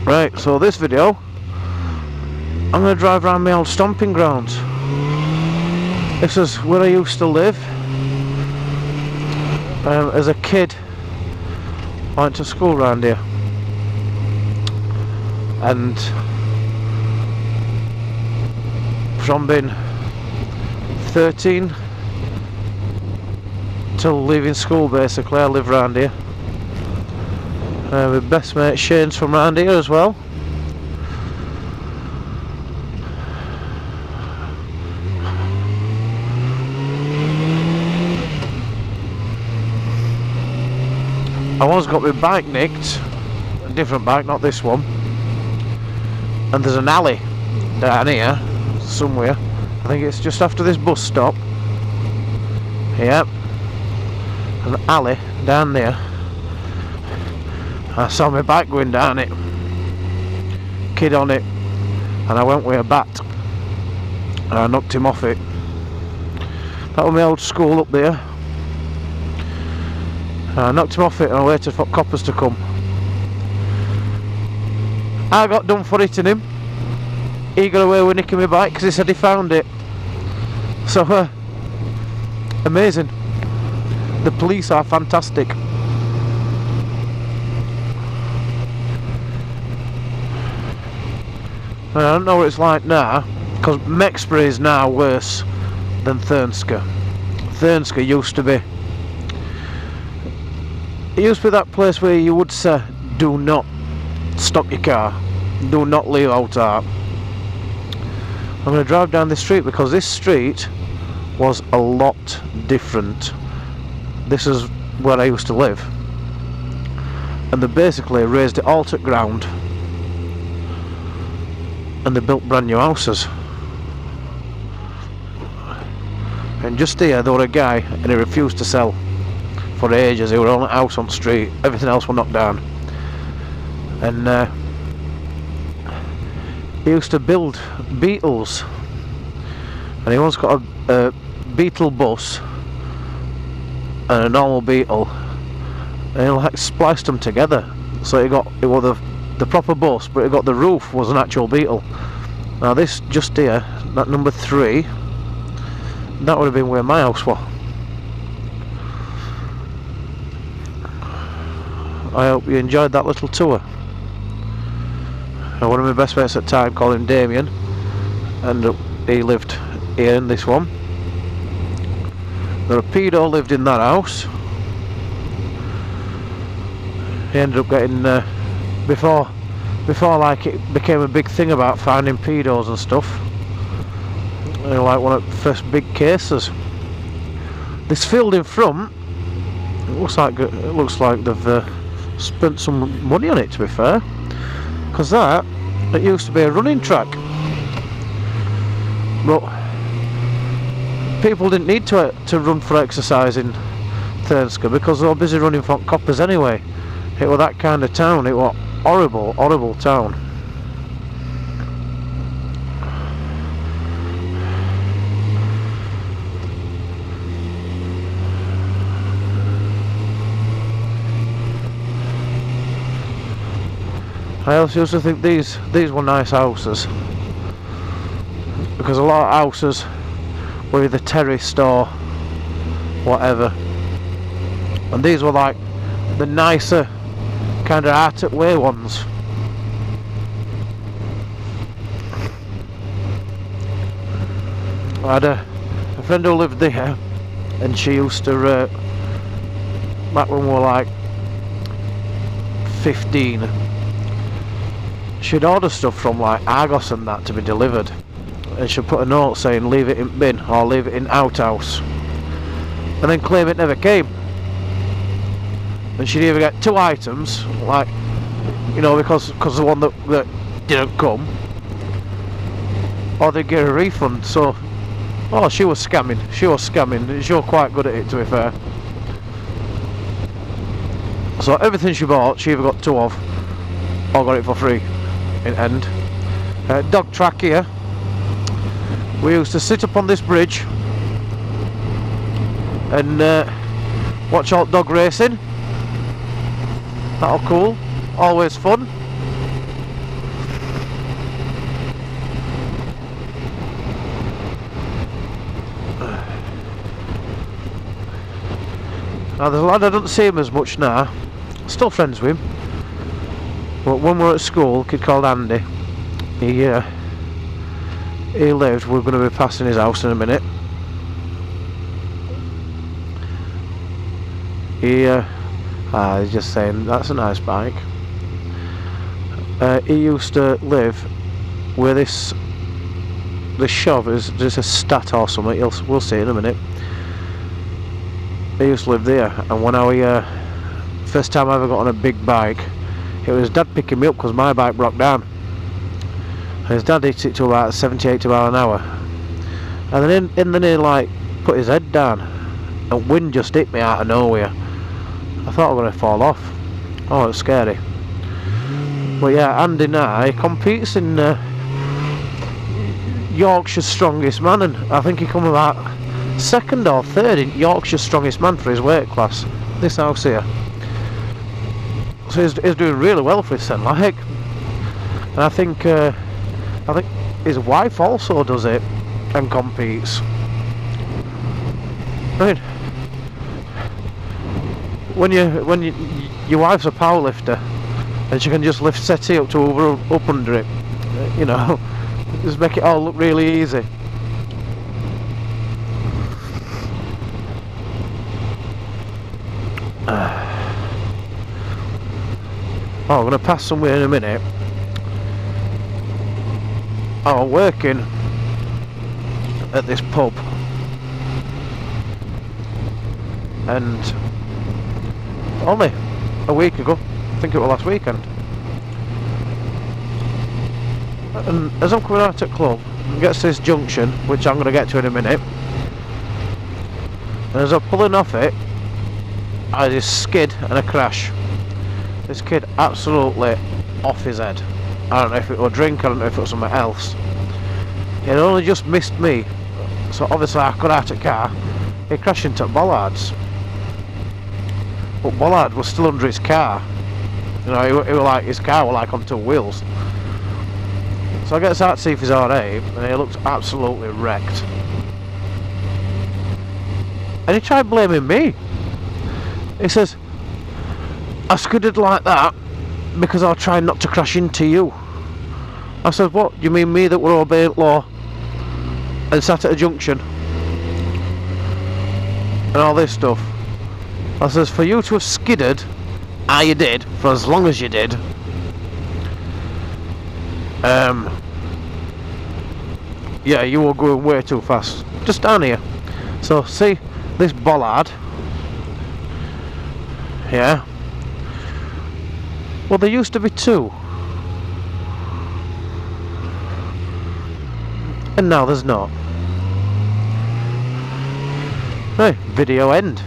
Right, so this video, I'm going to drive around my old stomping grounds. This is where I used to live. As a kid, I went to school around here. And from being 13 till leaving school, basically, I live around here. My best mate Shane's from around here as well. I once got my bike nicked, a different bike, not this one. And there's an alley down here somewhere. I think it's just after this bus stop. Yep, an alley down there. I saw my bike going down it, kid on it, and I went with a bat and I knocked him off it. That was my old school up there. I knocked him off it and I waited for coppers to come. I got done for hitting him. He got away with nicking my bike because he said he found it. So amazing. The police are fantastic. I don't know what it's like now, because Mexbury is now worse than Thurnscoe. Thurnscoe used to be, it used to be that place where you would say, do not stop your car, do not leave out. I'm going to drive down this street because this street was a lot different. This is where I used to live, and they basically raised it all to ground and they built brand new houses. And just here there was a guy and he refused to sell for ages. He was on a house on the street, everything else was knocked down. And he used to build Beetles, and he once got a Beetle bus and a normal Beetle, and he like spliced them together, so it was the proper bus, but it got the roof was an actual Beetle. Now this just here, that number 3, that would have been where my house was. I hope you enjoyed that little tour. One of my best mates at the time, called him Damien, and he lived here in this one. The pedo lived in that house. He ended up getting before like it became a big thing about finding pedos and stuff. You know, like one of the first big cases. This field in front, it looks like they've spent some money on it, to be fair, because it used to be a running track, but people didn't need to run for exercise in Thurnscoe because they were busy running for coppers anyway. It was that kind of town. It was horrible, horrible town. I also used to think these were nice houses, because a lot of houses were either terraced or whatever, and these were like the nicer kind of Arctic way ones. I had a friend who lived there, and she used to back when we were like 15, she'd order stuff from like Argos and that to be delivered, and she'd put a note saying leave it in bin or leave it in outhouse, and then claim it never came. And she'd either get 2 items, like, you know, because the one that didn't come, or they'd get a refund. So, oh, she was scamming. She was quite good at it, to be fair. So everything she bought, she either got 2 of, or got it for free in end. Dog track here. We used to sit up on this bridge and watch all dog racing. That was cool, always fun. Now there's a lad I don't see him as much now. Still friends with him. But when we were at school, a kid called Andy. He lived. We're going to be passing his house in a minute. He's just saying that's a nice bike. He used to live with this shop. Is just a stat or something. We'll see in a minute. He used to live there, and when first time I ever got on a big bike, it was Dad picking me up because my bike broke down. And his dad hit it to about 70-80 miles an hour, and then in the near like put his head down, and wind just hit me out of nowhere. I thought I was going to fall off. Oh, it's scary. But yeah, Andy now, he competes in Yorkshire's Strongest Man, and I think he come about 2nd or 3rd in Yorkshire's Strongest Man for his weight class. This house here. So he's doing really well for his son, like. And I think his wife also does it and competes. I mean, when your wife's a powerlifter and she can just lift settee up to up under it, you know, just make it all look really easy. Oh, I'm going to pass somewhere in a minute. Oh, I'm working at this pub, and only a week ago, I think it was last weekend, and as I'm coming out at club and gets to this junction, which I'm going to get to in a minute, and as I'm pulling off it, I just skid and a crash. This kid absolutely off his head. I don't know if it was drink, I don't know if it was something else. It only just missed me, so obviously I got out of the car. He crashed into bollards, but Bollard was still under his car. You know, it was like his car was like on 2 wheels. So I get out to see if he's alright, and he looked absolutely wrecked. And he tried blaming me. He says, I skidded like that because I was trying not to crash into you. I said, what? Do you mean me that were obeying law and sat at a junction and all this stuff? I says, for you to have skidded, you did, for as long as you did, yeah, you were going way too fast. Just down here. So, see this bollard? Yeah. Well, there used to be 2. And now there's not. Right, video end.